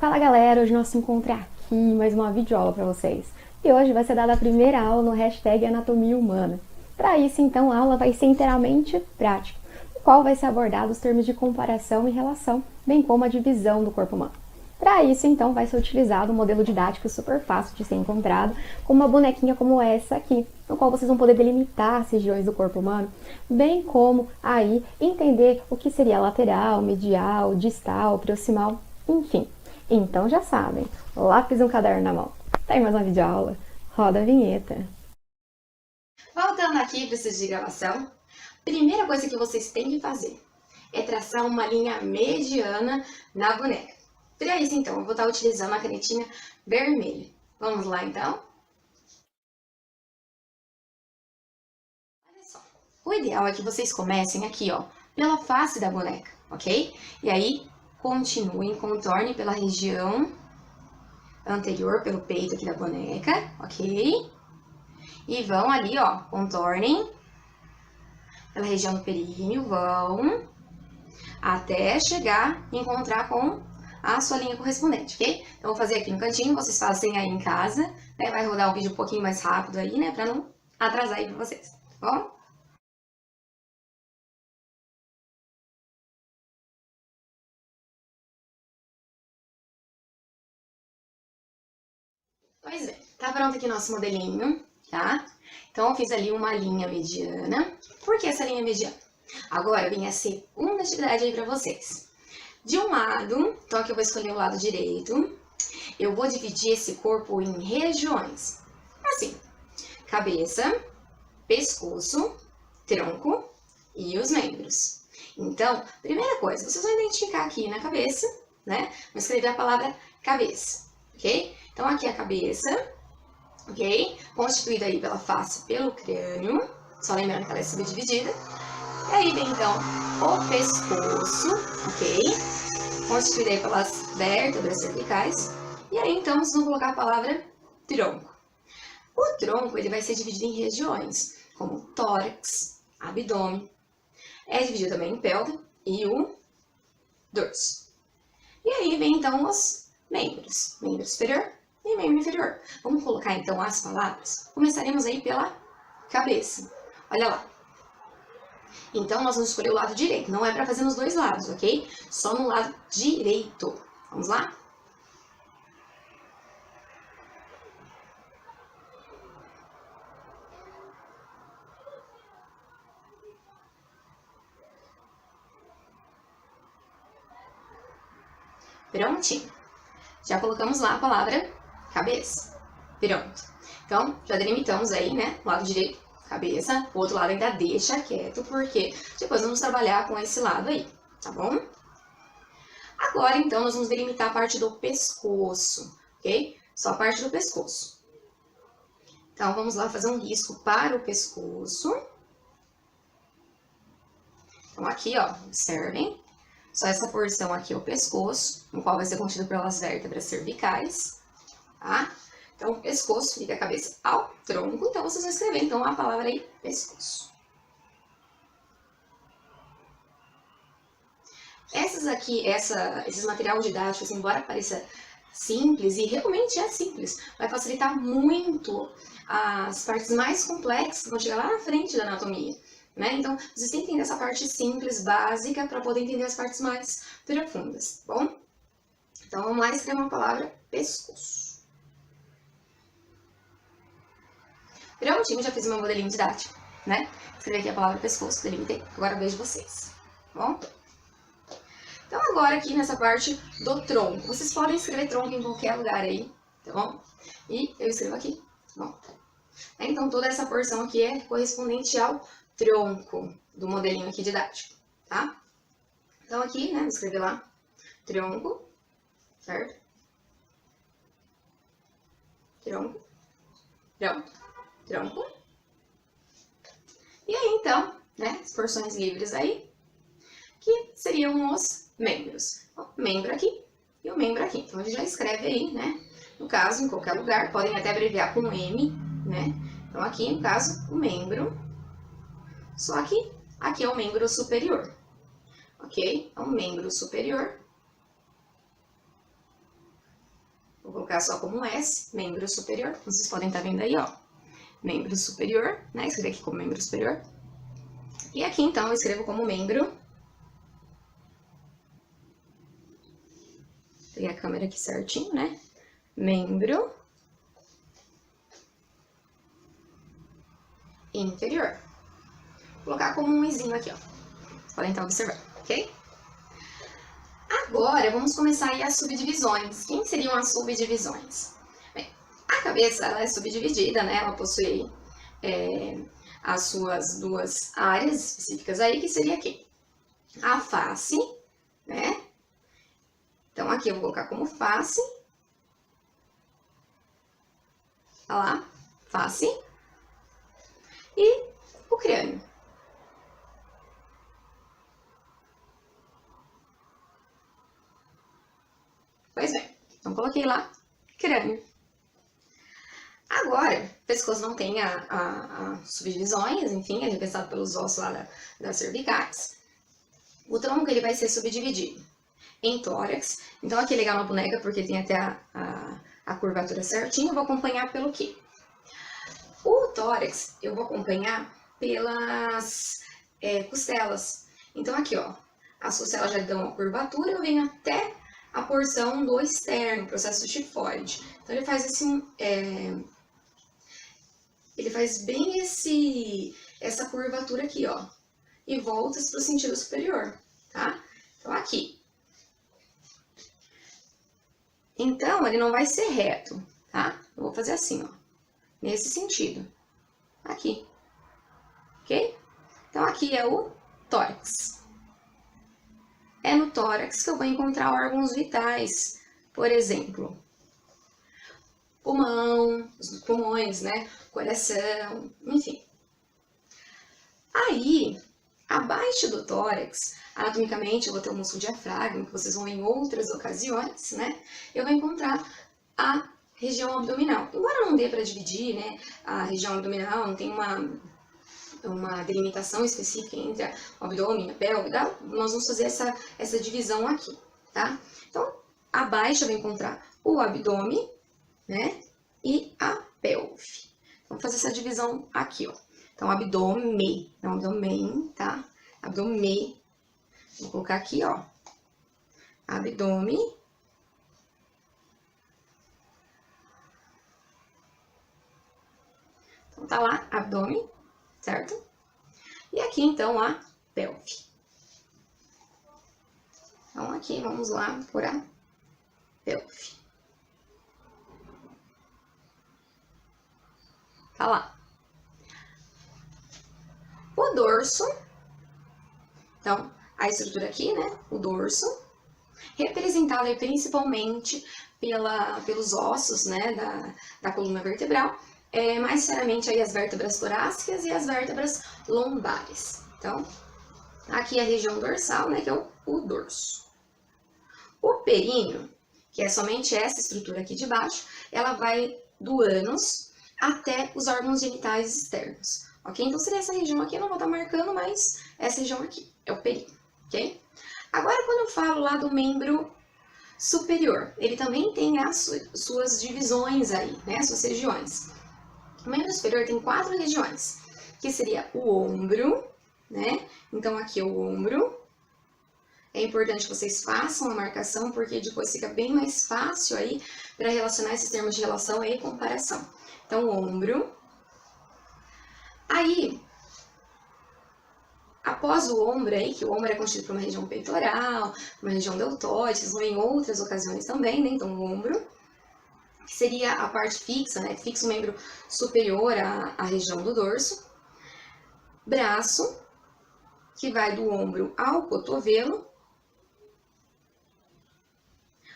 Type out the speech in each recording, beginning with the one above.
Fala galera, hoje nós nos encontramos aqui mais uma videoaula para vocês. E hoje vai ser dada a primeira aula no hashtag Anatomia Humana. Para isso então a aula vai ser inteiramente prática, no qual vai ser abordado os termos de comparação e relação, bem como a divisão do corpo humano. Para isso então vai ser utilizado um modelo didático super fácil de ser encontrado, com uma bonequinha como essa aqui, no qual vocês vão poder delimitar as regiões do corpo humano, bem como aí entender o que seria lateral, medial, distal, proximal, enfim. Então já sabem, lápis e um caderno na mão. Tem mais uma videoaula? Roda a vinheta. Voltando aqui para esse de gravação, primeira coisa que vocês têm que fazer é traçar uma linha mediana na boneca. Para isso, então, eu vou estar utilizando a canetinha vermelha. Vamos lá, então? Olha só. O ideal é que vocês comecem aqui, ó, pela face da boneca, ok? E aí, continuem, contornem pela região anterior, pelo peito aqui da boneca, ok? E vão ali, ó, contornem pela região do períneo, vão até chegar e encontrar com a sua linha correspondente, ok? Então, vou fazer aqui no cantinho, vocês fazem aí em casa, né? Vai rodar o vídeo um pouquinho mais rápido aí, né? Pra não atrasar aí pra vocês, tá bom? Pois bem, tá pronto aqui nosso modelinho, tá? Então, eu fiz ali uma linha mediana. Por que essa linha mediana? Agora, vem a segunda atividade aí pra vocês. De um lado, então aqui eu vou escolher o lado direito, eu vou dividir esse corpo em regiões. Assim, cabeça, pescoço, tronco e os membros. Então, primeira coisa, vocês vão identificar aqui na cabeça, né? Vou escrever a palavra cabeça, ok? Então, aqui é a cabeça, ok? Constituída aí pela face, pelo crânio. Só lembrando que ela é subdividida. E aí vem, então, o pescoço, ok? Constituída aí pelas vértebras cervicais. E aí, então, vocês vão colocar a palavra tronco. O tronco, ele vai ser dividido em regiões, como tórax, abdômen. É dividido também em pelve e o dorso. E aí vem, então, os membros. Membro superior e membro inferior. Vamos colocar, então, as palavras? Começaremos aí pela cabeça. Olha lá. Então, nós vamos escolher o lado direito. Não é para fazer nos dois lados, ok? Só no lado direito. Vamos lá? Prontinho. Já colocamos lá a palavra cabeça. Pronto. Então, já delimitamos aí, né? O lado direito, cabeça. O outro lado ainda deixa quieto, porque depois vamos trabalhar com esse lado aí, tá bom? Agora, então, nós vamos delimitar a parte do pescoço, ok? Só a parte do pescoço. Então, vamos lá fazer um risco para o pescoço. Então, aqui, ó, observem. Só essa porção aqui é o pescoço, no qual vai ser contido pelas vértebras cervicais, tá? Então, pescoço fica a cabeça ao tronco, então vocês vão escrever, então, a palavra aí, pescoço. Esses material didático, assim, embora pareça simples, e realmente é simples, vai facilitar muito as partes mais complexas que vão chegar lá na frente da anatomia. Né? Então, vocês têm que entender essa parte simples, básica, para poder entender as partes mais profundas, tá bom? Então, vamos lá escrever uma palavra pescoço. Prontinho, já fiz o meu modelinho didático, né? Escrevi aqui a palavra pescoço, delimitei. Agora vejo vocês, tá bom? Então, agora aqui nessa parte do tronco. Vocês podem escrever tronco em qualquer lugar aí, tá bom? E eu escrevo aqui, tá bom? Então, toda essa porção aqui é correspondente ao tronco do modelinho aqui didático, tá? Então, aqui, né, vou escrever lá, tronco, certo? Tronco, pronto, tronco. E aí, então, né, as porções livres aí, que seriam os membros. Então, membro aqui e o membro aqui. Então, a gente já escreve aí, né, no caso, em qualquer lugar, podem até abreviar com M, né? Então, aqui, no caso, o membro. Só que aqui é o membro superior, ok? É um membro superior. Vou colocar só como um S, membro superior. Vocês podem estar vendo aí, ó. Membro superior, né? Escrever aqui como membro superior. E aqui, então, eu escrevo como membro. Peguei a câmera aqui certinho, né? Membro inferior. Vou colocar como um izinho aqui, ó. Podem estar observando, ok? Agora, vamos começar aí as subdivisões. Quem seriam as subdivisões? Bem, a cabeça, ela é subdividida, né? Ela possui as suas duas áreas específicas aí, que seria aqui. A face, né? Então, aqui eu vou colocar como face. Olha lá, face. E o crânio. Pois bem, então coloquei lá, crânio. Agora, o pescoço não tem as subdivisões, enfim, ele é representado pelos ossos lá das cervicais. O tronco, ele vai ser subdividido em tórax. Então, aqui é legal na boneca, porque tem até a curvatura certinha. Eu vou acompanhar pelo quê? O tórax, eu vou acompanhar pelas costelas. Então, aqui, ó, as costelas já dão a curvatura, eu venho até a porção do externo, processo tifoide. Então, ele faz ele faz bem essa curvatura aqui, ó, e volta para o sentido superior, tá? Então, aqui. Então, ele não vai ser reto, tá? Eu vou fazer assim, ó, nesse sentido. Aqui. Ok? Então, aqui é o tórax. É no tórax que eu vou encontrar órgãos vitais. Por exemplo, pulmão, os pulmões, né? Coração, enfim. Aí, abaixo do tórax, anatomicamente, eu vou ter o músculo diafragma, que vocês vão ver em outras ocasiões, né? Eu vou encontrar a região abdominal. Embora não dê para dividir, né? A região abdominal não tem uma delimitação específica entre o abdômen e a pelve, tá? Nós vamos fazer essa divisão aqui, tá? Então, abaixo eu vou encontrar o abdômen, né? E a pelve. Vamos fazer essa divisão aqui, ó. Então, abdômen, não abdômen, tá? Abdômen. Vou colocar aqui, ó. Abdômen. Então, tá lá, abdômen, certo? E aqui, então, a pelve. Então, aqui, vamos lá por a pelve. Tá lá. O dorso. Então, a estrutura aqui, né? O dorso. Representado aí principalmente pelos ossos, né? Da coluna vertebral. Mais sinceramente aí as vértebras torácicas e as vértebras lombares. Então, aqui a região dorsal, né? Que é o dorso. O períneo, que é somente essa estrutura aqui de baixo, ela vai do ânus até os órgãos genitais externos, ok? Então, seria essa região aqui, eu não vou estar marcando, mas essa região aqui é o períneo, ok? Agora, quando eu falo lá do membro superior, ele também tem as suas divisões aí, né? As suas regiões. O membro superior tem 4 regiões, que seria o ombro, né? Então, aqui é o ombro. É importante que vocês façam a marcação, porque depois fica bem mais fácil aí para relacionar esses termos de relação e comparação. Então, ombro. Aí, após o ombro aí, que o ombro é constituído por uma região peitoral, uma região deltoide, vocês vão ver em outras ocasiões também, né? Então, o ombro, que seria a parte fixa, né? Fixa o membro superior à região do dorso. Braço, que vai do ombro ao cotovelo.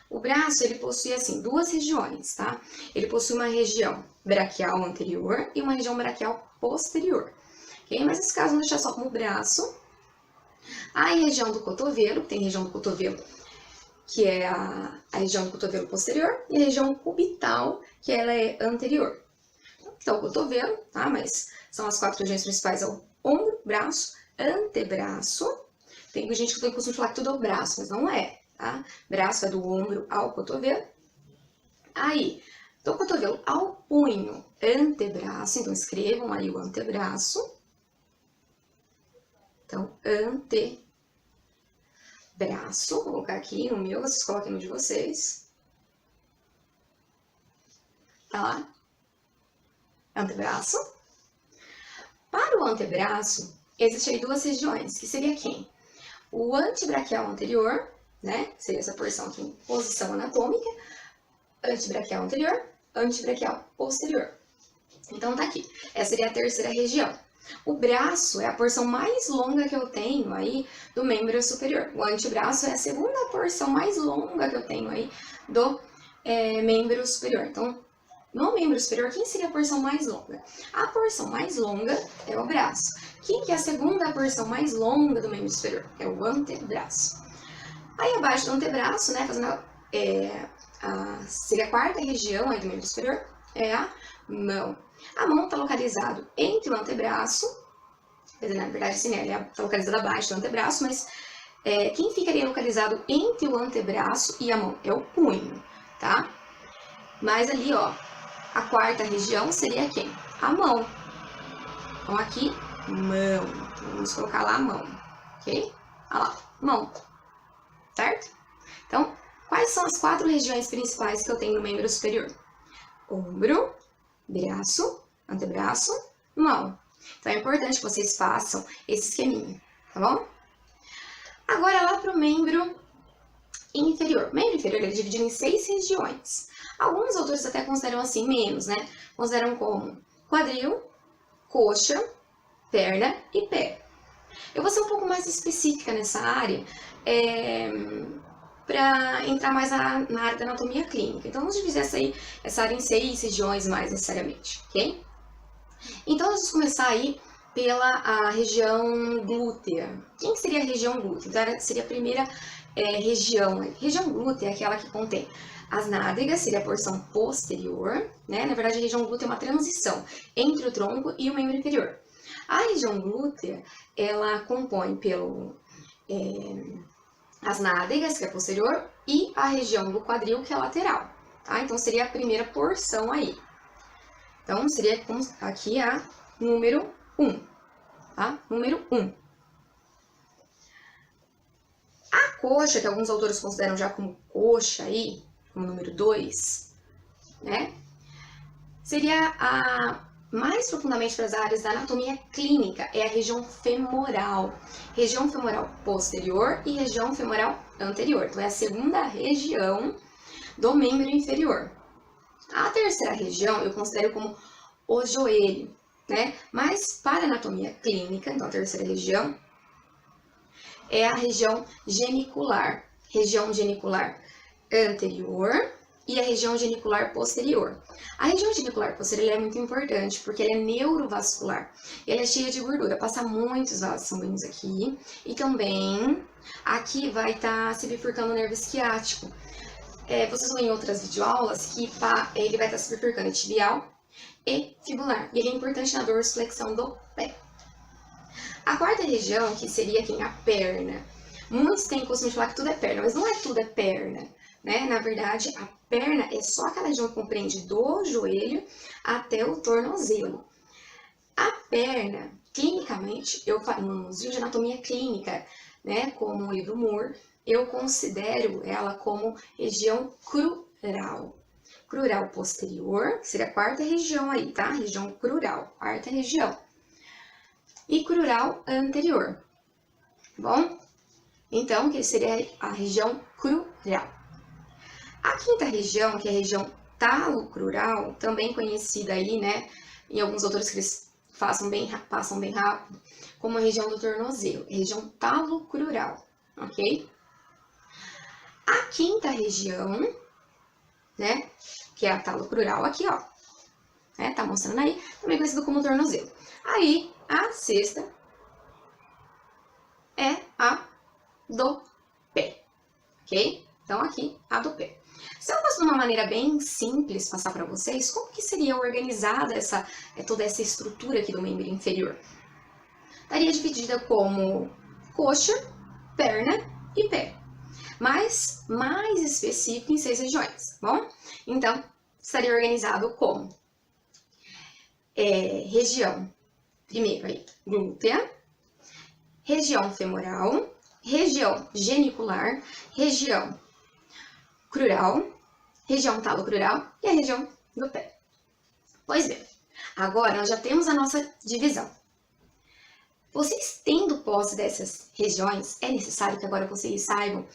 O braço, ele possui, assim, 2 regiões, tá? Ele possui uma região braquial anterior e uma região braquial posterior, ok? Mas nesse caso, vamos deixar só como braço. A região do cotovelo, tem região do cotovelo, que é a região do cotovelo posterior, e a região cubital, que ela é anterior. Então, o cotovelo, tá? Mas são as 4 regiões principais, é o ombro, braço, antebraço. Tem gente que tem o costume de falar que tudo é o braço, mas não é. Tá? Braço é do ombro ao cotovelo. Aí, do cotovelo ao punho, antebraço, então escrevam aí o antebraço. Então, antebraço, vou colocar aqui no meu, vocês coloquem no de vocês. Tá lá? Antebraço. Para o antebraço, existem aí duas regiões, que seria quem? O antebraquial anterior, né? Seria essa porção aqui em posição anatômica. Antebraquial anterior, antebraquial posterior. Então tá aqui. Essa seria a terceira região. O braço é a porção mais longa que eu tenho aí do membro superior. O antebraço é a segunda porção mais longa que eu tenho aí do membro superior. Então, no membro superior, quem seria a porção mais longa? A porção mais longa é o braço. Quem que é a segunda porção mais longa do membro superior? É o antebraço. Aí abaixo do antebraço, né, fazendo seria a quarta região aí do membro superior, é a mão. A mão está localizado entre o antebraço, na verdade sim, ela está localizada abaixo do antebraço, mas quem ficaria localizado entre o antebraço e a mão? É o punho, tá? Mas ali, ó, a quarta região seria quem? A mão. Então aqui, mão. Vamos colocar lá a mão, ok? Olha lá, mão. Certo? Então, quais são as 4 regiões principais que eu tenho no membro superior? Ombro, braço, antebraço, mão. Então é importante que vocês façam esse esqueminha, tá bom? Agora lá para o membro inferior. O membro inferior é dividido em 6 regiões. Alguns autores até consideram assim menos, né? Consideram como quadril, coxa, perna e pé. Eu vou ser um pouco mais específica nessa área, para entrar mais na área da anatomia clínica. Então, vamos dividir essa área em 6 regiões mais necessariamente, ok? Então, vamos começar aí pela região glútea. Quem que seria a região glútea? Então, seria a primeira região. Região glútea é aquela que contém as nádegas, seria a porção posterior, né? Na verdade, a região glútea é uma transição entre o tronco e o membro inferior. A região glútea, ela compõe as nádegas, que é posterior, e a região do quadril, que é lateral, tá? Então, seria a primeira porção aí. Então, seria aqui a número 1, tá? Número 1. A coxa, que alguns autores consideram já como coxa aí, como número 2, né? Seria mais profundamente para as áreas da anatomia clínica, é a região femoral posterior e região femoral anterior. Então, é a segunda região do membro inferior. A terceira região eu considero como o joelho, né? Mas para a anatomia clínica, então a terceira região é a região genicular anterior e a região genicular posterior. A região genicular posterior é muito importante porque ela é neurovascular. Ela é cheia de gordura, passa muitos vasos sanguíneos aqui e também aqui vai estar se bifurcando o nervo esquiático. Vocês vão em outras videoaulas que ele vai estar se bifurcando tibial e fibular. E ele é importante na dorsiflexão do pé. A quarta região, que seria aqui a perna. Muitos têm o costume de falar que tudo é perna, mas não é tudo é perna, né? Na verdade, a perna é só aquela região que compreende do joelho até o tornozelo. A perna, clinicamente, eu falo nos livros de anatomia clínica, né, como o livro Moore, eu considero ela como região crural. Crural posterior, que seria a quarta região aí, tá? Região crural, quarta região. E crural anterior, bom? Então, que seria a região crural. A quinta região, que é a região talocrural, também conhecida aí, né, em alguns autores que eles passam bem rápido, como a região do tornozelo, região talocrural, ok? A quinta região, né, que é a talocrural, aqui, ó, né, tá mostrando aí, também conhecido como tornozelo. Aí, a sexta é a do pé, ok? Então, aqui, a do pé. Se eu fosse de uma maneira bem simples passar para vocês, como que seria organizada toda essa estrutura aqui do membro inferior? Estaria dividida como coxa, perna e pé. mas mais específico em 6 regiões, tá bom? Então, estaria organizado como região, primeiro aí, glútea, região femoral, região genicular, região crural, região talocrural e a região do pé. Pois bem, agora nós já temos a nossa divisão. Vocês tendo posse dessas regiões, é necessário que agora vocês saibam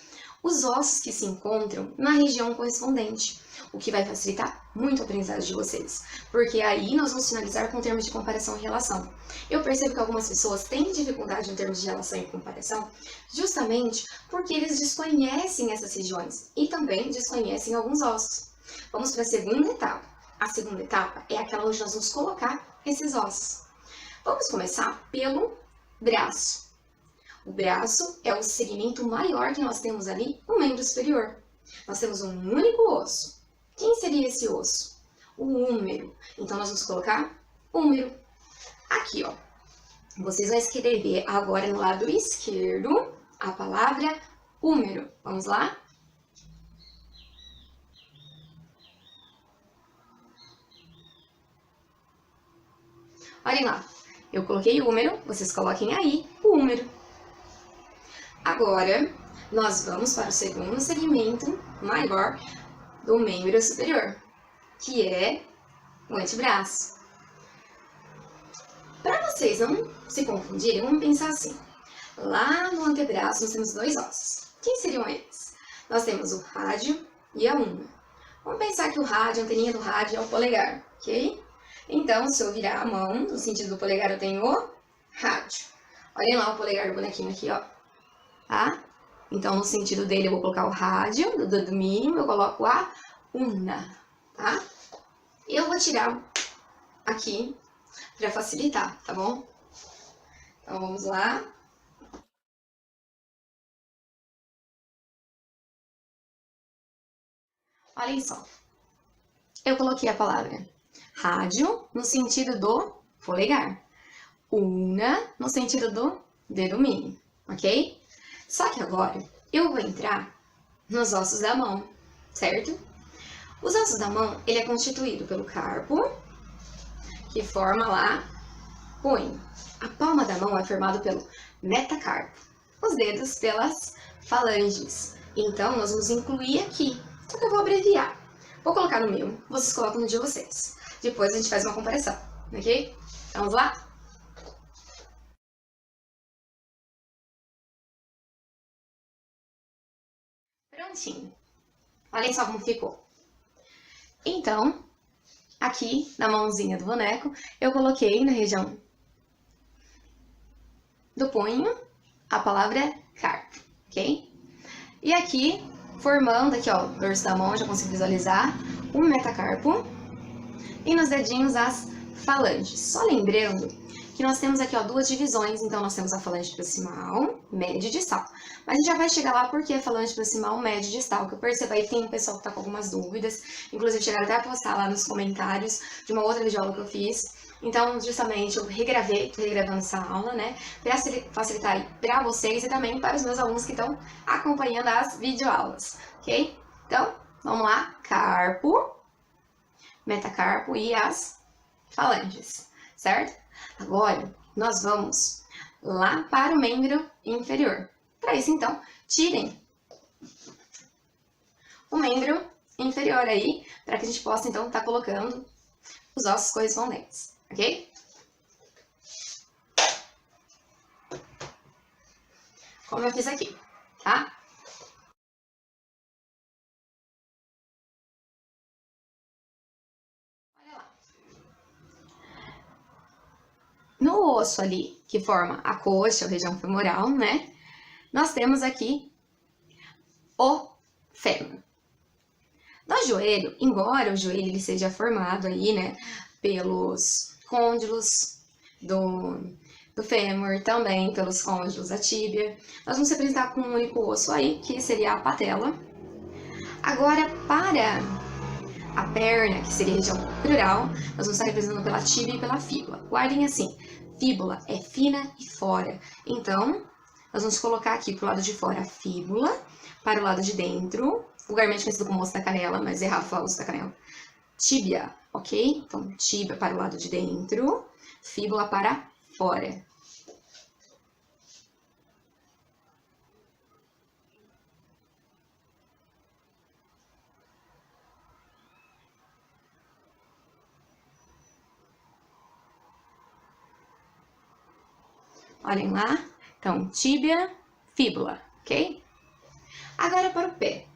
os ossos que se encontram na região correspondente, o que vai facilitar muito a aprendizagem de vocês, porque aí nós vamos finalizar com termos de comparação e relação. Eu percebo que algumas pessoas têm dificuldade em termos de relação e comparação, justamente porque eles desconhecem essas regiões e também desconhecem alguns ossos. Vamos para a segunda etapa. A segunda etapa é aquela onde nós vamos colocar esses ossos. Vamos começar pelo braço. O braço é o segmento maior que nós temos ali no membro superior. Nós temos um único osso. Quem seria esse osso? O húmero. Então, nós vamos colocar húmero. Aqui, ó. Vocês vão escrever agora no lado esquerdo a palavra húmero. Vamos lá? Olhem lá. Eu coloquei húmero, vocês coloquem aí o húmero. Agora, nós vamos para o segundo segmento maior do membro superior, que é o antebraço. Para vocês não se confundirem, vamos pensar assim. Lá no antebraço nós temos 2 ossos. Quem seriam eles? Nós temos o rádio e a unha. Vamos pensar que o rádio, a anteninha do rádio é o polegar, ok? Então, se eu virar a mão, no sentido do polegar eu tenho o rádio. Olhem lá o polegar do bonequinho aqui, ó. Tá? Então, no sentido dele, eu vou colocar o rádio, do dedo mínimo, eu coloco a una, tá? Eu vou tirar aqui para facilitar, tá bom? Então, vamos lá. Olhem só. Eu coloquei a palavra rádio no sentido do polegar. Una no sentido do dedo mínimo, ok? Só que agora eu vou entrar nos ossos da mão, certo? Os ossos da mão, ele é constituído pelo carpo, que forma lá o punho. A palma da mão é formada pelo metacarpo, os dedos pelas falanges. Então, nós vamos incluir aqui, só que eu vou abreviar. Vou colocar no meu, vocês colocam no de vocês. Depois a gente faz uma comparação, ok? Vamos lá? Prontinho. Olhem só como ficou. Então, aqui na mãozinha do boneco, eu coloquei na região do punho a palavra carpo, ok? E aqui, formando aqui, ó, o dorso da mão, já consigo visualizar o metacarpo. E nos dedinhos as falanges. Só lembrando que nós temos aqui, ó, 2 divisões. Então, nós temos a falange proximal, média e distal. Mas a gente já vai chegar lá porque a falange proximal, média e distal. Que eu percebo aí que tem um pessoal que tá com algumas dúvidas. Inclusive, chegaram até a postar lá nos comentários de uma outra videoaula que eu fiz. Então, justamente, eu regravei, tô regravando essa aula, né? Pra facilitar aí pra vocês e também para os meus alunos que estão acompanhando as videoaulas, ok? Então, vamos lá. Carpo, metacarpo e as falanges, certo? Agora, nós vamos lá para o membro inferior. Para isso, então, tirem o membro inferior aí, para que a gente possa, então, estar colocando os ossos correspondentes, ok? Como eu fiz aqui, tá? Olha lá. No osso ali, que forma a coxa, a região femoral, né? Nós temos aqui o fêmur. No joelho, embora o joelho ele seja formado aí, né, pelos côndilos do fêmur, também pelos côndilos da tíbia, nós vamos se apresentar com um único osso aí, que seria a patela. Agora, para a perna, que seria a região crural, nós vamos estar representando pela tíbia e pela fíbula. Guardem assim, fíbula é fina e fora. Então, nós vamos colocar aqui pro lado de fora a fíbula, para o lado de dentro, vulgarmente conhecido como osso da canela, mas errado falar osso da canela. Tíbia, ok? Então, tíbia para o lado de dentro, fíbula para fora. Olhem lá. Então, tíbia, fíbula, ok? Agora para o pé.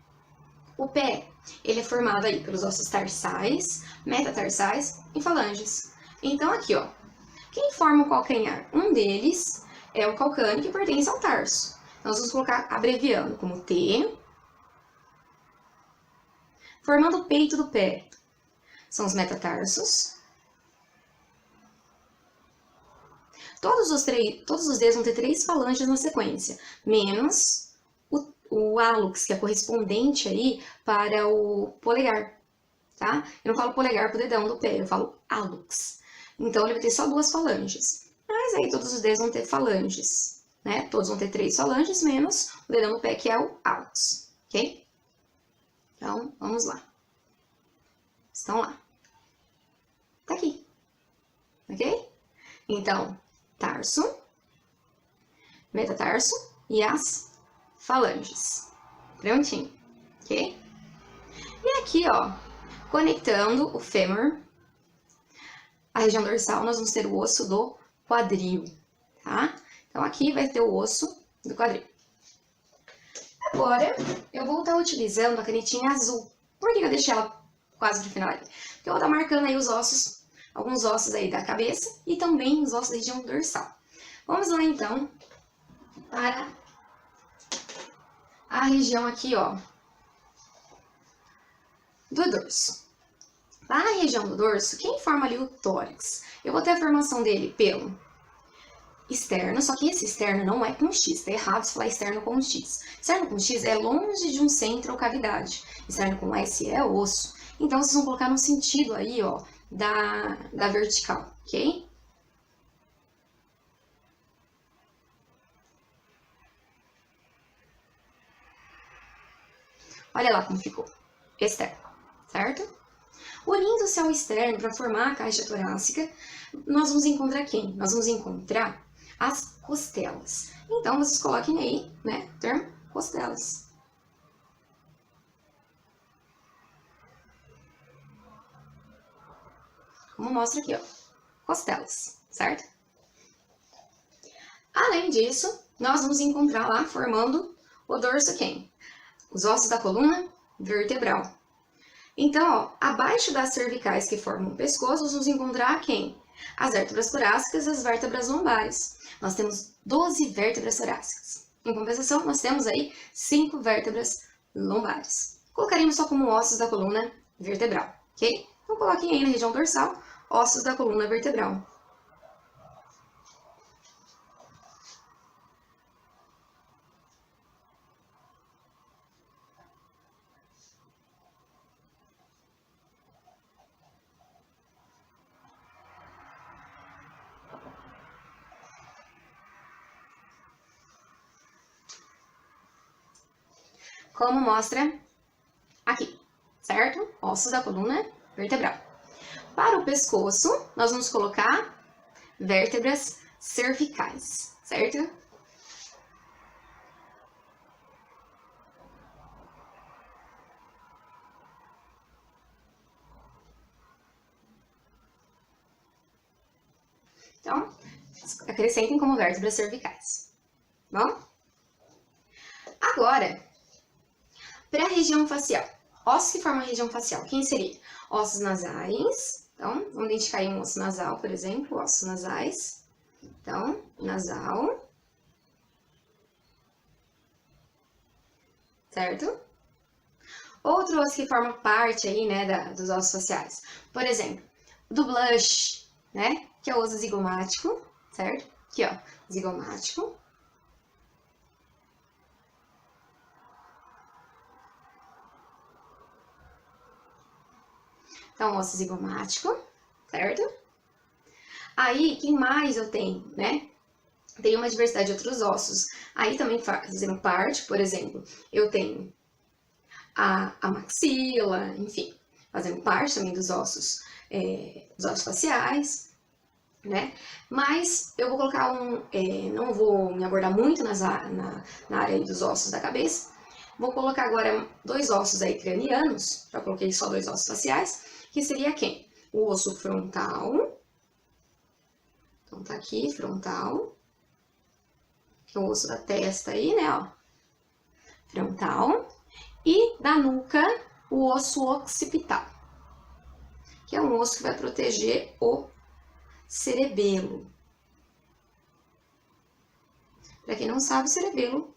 O pé, ele é formado aí pelos ossos tarsais, metatarsais e falanges. Então, aqui, ó, quem forma o calcanhar? Um deles é o calcâneo, que pertence ao tarso. Então, nós vamos colocar abreviando como T. Formando o peito do pé, são os metatarsos. Todos os dedos vão ter 3 falanges na sequência, menos o hálux, que é correspondente aí para o polegar, tá? Eu não falo polegar pro dedão do pé, eu falo hálux. Então, ele vai ter só 2 falanges. Mas aí todos os dedos vão ter falanges, né? Todos vão ter 3 falanges, menos o dedão do pé, que é o hálux, ok? Então, vamos lá. Estão lá. Tá aqui, ok? Então, tarso, metatarso e as falanges. Prontinho, ok? E aqui, ó, conectando o fêmur, a região dorsal, nós vamos ter o osso do quadril, tá? Então, aqui vai ter o osso do quadril. Agora, eu vou estar utilizando a canetinha azul. Por que eu deixei ela quase pro final ali? Porque eu vou estar marcando aí os ossos, alguns ossos aí da cabeça e também os ossos da região dorsal. Vamos lá, então, para a região aqui, ó, do dorso. Lá na região do dorso, quem forma ali o tórax? Eu vou ter a formação dele pelo externo, só que esse externo não é com X, tá errado se falar externo com X. Externo com X é longe de um centro ou cavidade. Externo com S é osso. Então, vocês vão colocar no sentido aí, ó, da vertical, ok? Olha lá como ficou. Externo, certo? Unindo-se ao externo para formar a caixa torácica, nós vamos encontrar quem? Nós vamos encontrar as costelas. Então, vocês coloquem aí, né, o termo costelas. Como mostra aqui, ó, costelas, certo? Além disso, nós vamos encontrar lá, formando o dorso quem? Os ossos da coluna vertebral. Então, ó, abaixo das cervicais que formam o pescoço, nós vamos encontrar quem? As vértebras torácicas e as vértebras lombares. Nós temos 12 vértebras torácicas. Em compensação, nós temos aí 5 vértebras lombares. Colocaríamos só como ossos da coluna vertebral, ok? Então, coloquem aí na região dorsal, ossos da coluna vertebral. Como mostra aqui, certo? Ossos da coluna vertebral. Para o pescoço, nós vamos colocar vértebras cervicais, certo? Então, acrescentem como vértebras cervicais. Bom? Agora, para a região facial. Ossos que formam a região facial, quem seria? Ossos nasais. Então, vamos identificar aí um osso nasal, por exemplo, ossos nasais. Então, nasal. Certo? Outro osso que forma parte aí, né, dos ossos faciais. Por exemplo, do blush, né, que é o osso zigomático, certo? Aqui, ó, zigomático. Então, osso zigomático, certo? Aí, quem mais eu tenho, né? tem uma diversidade de outros ossos aí também fazendo parte, por exemplo, eu tenho a maxila, enfim, fazendo parte também dos ossos faciais, né? Mas eu vou colocar não vou me abordar muito na área dos ossos da cabeça, vou colocar agora 2 ossos aí cranianos, já coloquei só 2 ossos faciais, que seria quem? O osso frontal, então tá aqui, frontal, que é o osso da testa aí, né, ó, frontal, e da nuca, o osso occipital, que é um osso que vai proteger o cerebelo. Para quem não sabe, o cerebelo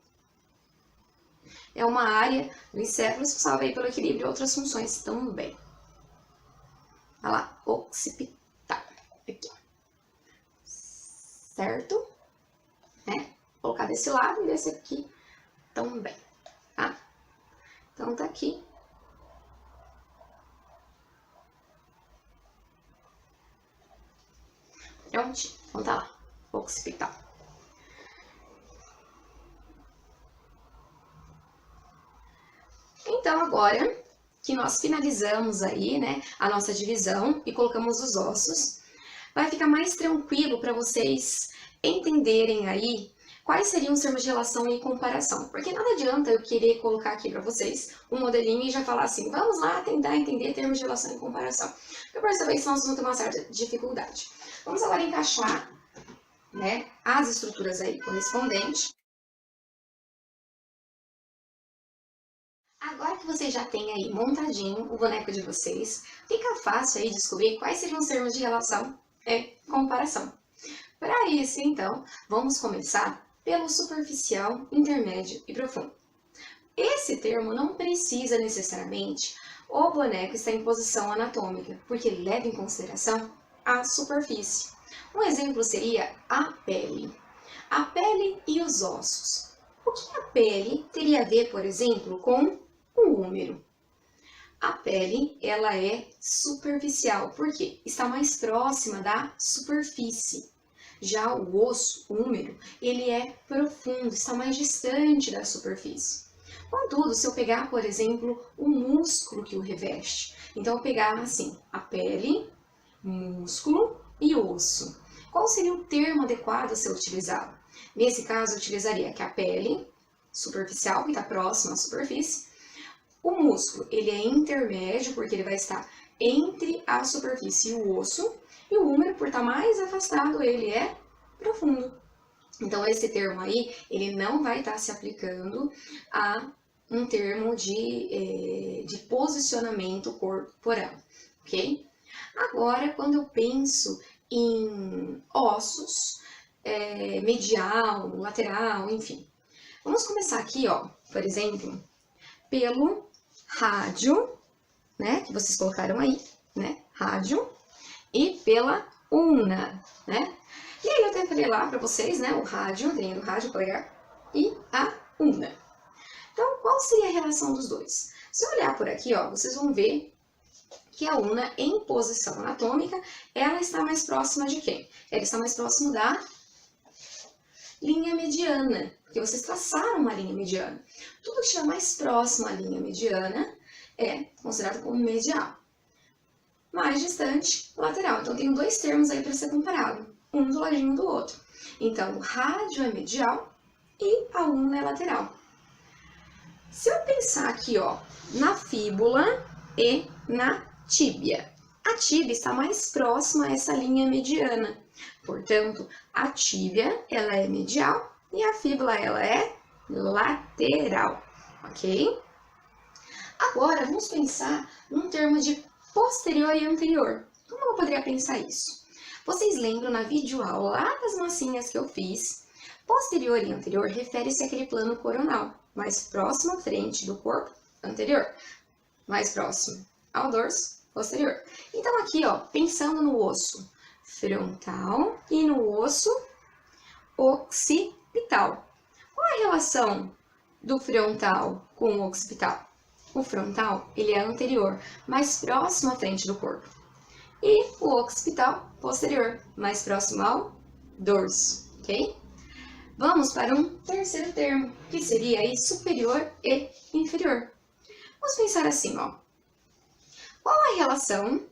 é uma área do encéfalo responsável aí pelo equilíbrio e outras funções também. Olha lá, occipital. Aqui, ó. Certo? Né? Vou colocar desse lado e desse aqui também, tá? Então, tá aqui. Prontinho. Então, tá lá. Occipital. Então, agora que nós finalizamos aí, né, a nossa divisão e colocamos os ossos, vai ficar mais tranquilo para vocês entenderem aí quais seriam os termos de relação e comparação. Porque nada adianta eu querer colocar aqui para vocês um modelinho e já falar assim, vamos lá tentar entender termos de relação e comparação. Eu percebo que nós vamos ter uma certa dificuldade. Vamos agora encaixar, né, as estruturas aí correspondentes. Agora que vocês já têm aí montadinho o boneco de vocês, fica fácil aí descobrir quais seriam os termos de relação e comparação. Para isso, então, vamos começar pelo superficial, intermédio e profundo. Esse termo não precisa necessariamente o boneco estar em posição anatômica, porque ele leva em consideração a superfície. Um exemplo seria a pele. A pele e os ossos. O que a pele teria a ver, por exemplo, com o úmero? A pele, ela é superficial, porque está mais próxima da superfície. Já o osso, o úmero, ele é profundo, está mais distante da superfície. Contudo, se eu pegar, por exemplo, o músculo que o reveste, então eu pegar assim, a pele, músculo e osso. Qual seria o termo adequado a ser utilizado? Nesse caso, eu utilizaria que a pele, superficial, que está próxima à superfície. O músculo, ele é intermédio, porque ele vai estar entre a superfície e o osso. E o úmero, por estar mais afastado, ele é profundo. Então, esse termo aí, ele não vai estar se aplicando a um termo de posicionamento corporal, ok? Agora, quando eu penso em ossos, medial, lateral, enfim. Vamos começar aqui, ó, por exemplo, pelo rádio, né, que vocês colocaram aí, né, rádio, e pela ulna, né. E aí eu até falei lá para vocês, né, o rádio, tem o rádio polegar e a ulna. Então, qual seria a relação dos dois? Se eu olhar por aqui, ó, vocês vão ver que a ulna, em posição anatômica, ela está mais próxima de quem? Ela está mais próxima da linha mediana, porque vocês traçaram uma linha mediana. Tudo que estiver mais próximo à linha mediana é considerado como medial. Mais distante, lateral. Então, tenho 2 termos aí para ser comparado, um do ladinho do outro. Então, o rádio é medial e a ulna é lateral. Se eu pensar aqui, ó, na fíbula e na tíbia. A tíbia está mais próxima a essa linha mediana. Portanto, a tíbia, ela é medial e a fíbula, ela é lateral, ok? Agora, vamos pensar num termo de posterior e anterior. Como eu poderia pensar isso? Vocês lembram na videoaula lá das massinhas que eu fiz? Posterior e anterior refere-se àquele plano coronal, mais próximo à frente do corpo, anterior, mais próximo ao dorso, posterior. Então aqui, ó, pensando no osso frontal e no osso occipital. Qual é a relação do frontal com o occipital? O frontal, ele é anterior, mais próximo à frente do corpo. E o occipital, posterior, mais próximo ao dorso, ok? Vamos para um terceiro termo, que seria aí superior e inferior. Vamos pensar assim, ó. Qual a relação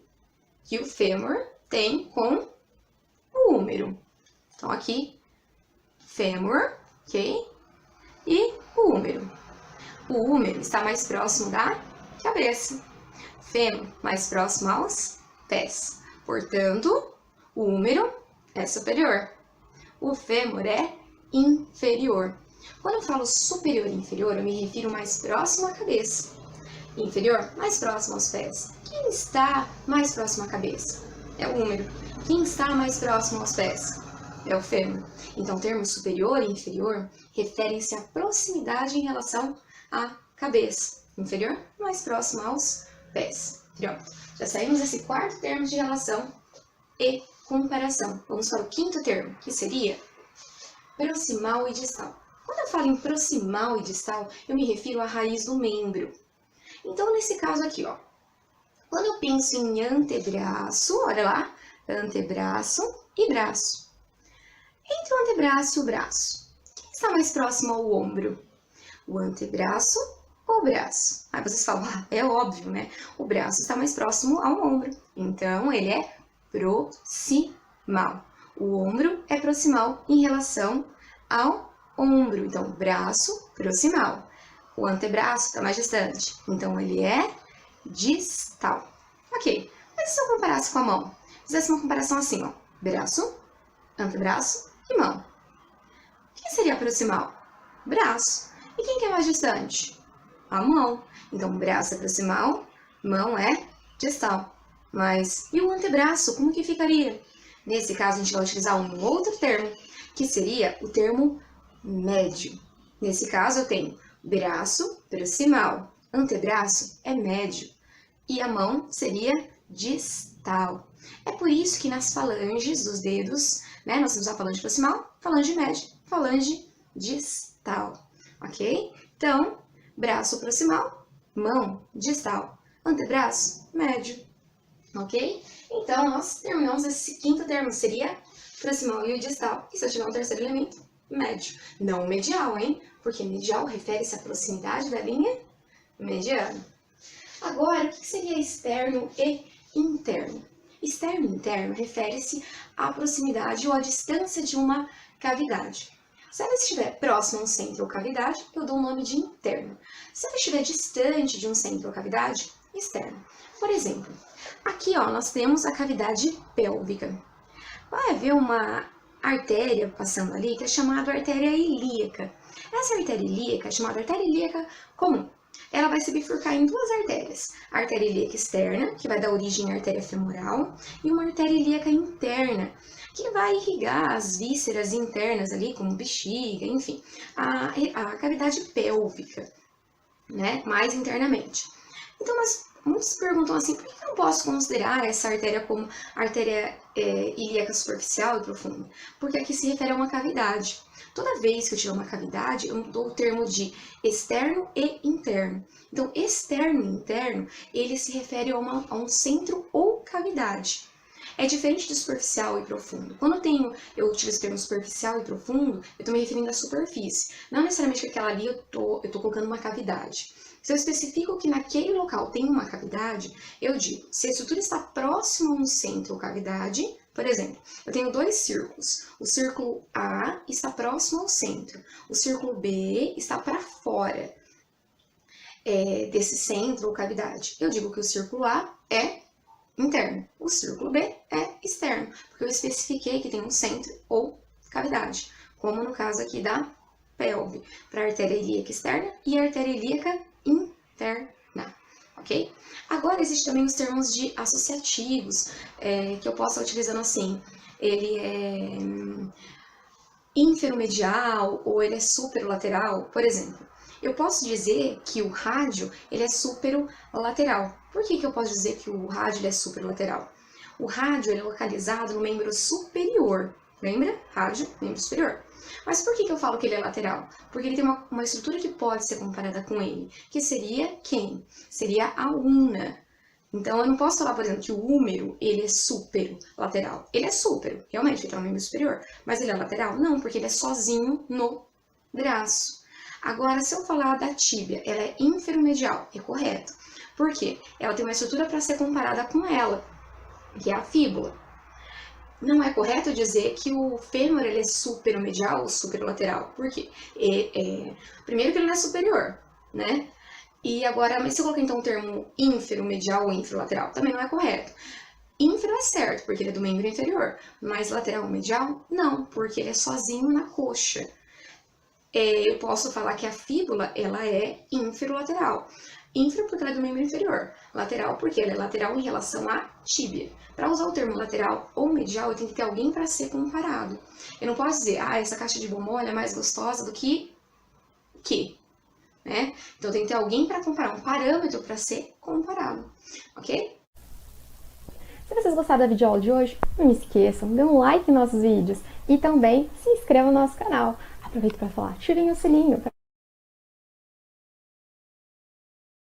que o fêmur tem com o húmero? Então, aqui, fêmur, ok? E o húmero. O húmero está mais próximo da cabeça. Fêmur mais próximo aos pés. Portanto, o húmero é superior. O fêmur é inferior. Quando eu falo superior e inferior, eu me refiro mais próximo à cabeça. Inferior, mais próximo aos pés. Quem está mais próximo à cabeça? É o húmero. Quem está mais próximo aos pés? É o fêmur. Então, o termo superior e inferior referem-se à proximidade em relação à cabeça. Inferior, mais próximo aos pés. Pronto. Já saímos desse quarto termo de relação e comparação. Vamos para o quinto termo, que seria proximal e distal. Quando eu falo em proximal e distal, eu me refiro à raiz do membro. Então, nesse caso aqui, ó, quando eu penso em antebraço, olha lá, antebraço e braço. Entre o antebraço e o braço, quem está mais próximo ao ombro? O antebraço ou o braço? Aí vocês falam, é óbvio, né? O braço está mais próximo ao ombro, então ele é proximal. O ombro é proximal em relação ao ombro, então braço proximal. O antebraço está mais distante, então ele é distal. Ok, mas se eu comparasse com a mão? Fizesse uma comparação assim, ó, braço, antebraço e mão. Quem seria proximal? Braço. E quem que é mais distante? A mão. Então, braço é proximal, mão é distal. Mas, e o antebraço, como que ficaria? Nesse caso, a gente vai utilizar um outro termo, que seria o termo médio. Nesse caso, eu tenho braço proximal, antebraço é médio e a mão seria distal. É por isso que nas falanges dos dedos, né, nós temos a falange proximal, falange média, falange distal, ok? Então, braço proximal, mão distal, antebraço médio, ok? Então, nós terminamos esse quinto termo, seria proximal e o distal. E se eu tiver um terceiro elemento? Médio. Não medial, hein? Porque medial refere-se à proximidade da linha mediana. Agora, o que seria externo e interno? Externo e interno refere-se à proximidade ou à distância de uma cavidade. Se ela estiver próxima a um centro ou cavidade, eu dou o nome de interno. Se ela estiver distante de um centro ou cavidade, externo. Por exemplo, aqui ó, nós temos a cavidade pélvica. Vai haver uma artéria passando ali que é chamada artéria ilíaca. Essa artéria ilíaca é chamada artéria ilíaca comum. Ela vai se bifurcar em duas artérias. A artéria ilíaca externa, que vai dar origem à artéria femoral, e uma artéria ilíaca interna, que vai irrigar as vísceras internas ali, como bexiga, enfim, a cavidade pélvica, né, mais internamente. Então, muitos perguntam assim, por que eu não posso considerar essa artéria como artéria ilíaca superficial e profunda? Porque aqui se refere a uma cavidade. Toda vez que eu tiver uma cavidade, eu dou o termo de externo e interno. Então, externo e interno, ele se refere a um centro ou cavidade. É diferente de superficial e profundo. Quando eu utilizo o termo superficial e profundo, eu estou me referindo à superfície. Não necessariamente que aquela ali eu tô colocando uma cavidade. Se eu especifico que naquele local tem uma cavidade, eu digo, se a estrutura está próxima a um centro ou cavidade, por exemplo, eu tenho dois círculos. O círculo A está próximo ao centro. O círculo B está para fora desse centro ou cavidade. Eu digo que o círculo A é interno. O círculo B é externo, porque eu especifiquei que tem um centro ou cavidade, como no caso aqui da pelve, para a artéria ilíaca externa e a artéria ilíaca interna, ok? Agora, existem também os termos de associativos, que eu posso estar utilizando assim, ele é inferomedial ou ele é superolateral, por exemplo. Eu posso dizer que o rádio ele é superolateral. Por que eu posso dizer que o rádio ele é superolateral? O rádio ele é localizado no membro superior, lembra? Rádio, membro superior. Mas por que eu falo que ele é lateral? Porque ele tem uma estrutura que pode ser comparada com ele, que seria quem? Seria a una. Então, eu não posso falar, por exemplo, que o húmero, ele é súpero lateral. Ele é súpero, realmente, ele tá no membro superior. Mas ele é lateral? Não, porque ele é sozinho no braço. Agora, se eu falar da tíbia, ela é inferomedial, é correto. Por quê? Ela tem uma estrutura para ser comparada com ela, que é a fíbula. Não é correto dizer que o fêmur ele é superomedial ou superolateral. Por quê? Primeiro que ele não é superior, né? E agora, mas se eu colocar então o termo inferomedial ou inferolateral, também não é correto. Ínfero é certo, porque ele é do membro inferior, mas lateral ou medial, não, porque ele é sozinho na coxa. Eu posso falar que a fíbula, ela é inferolateral. Ínfero porque ela é do membro inferior. Lateral porque ela é lateral em relação à tíbia. Para usar o termo lateral ou medial, eu tenho que ter alguém para ser comparado. Eu não posso dizer, essa caixa de bombom é mais gostosa do que... né? Então tem que ter alguém para comparar, um parâmetro para ser comparado, ok? Se vocês gostaram da videoaula de hoje, não esqueçam, dê um like em nossos vídeos e também se inscreva no nosso canal. Aproveito para falar, ativem o sininho.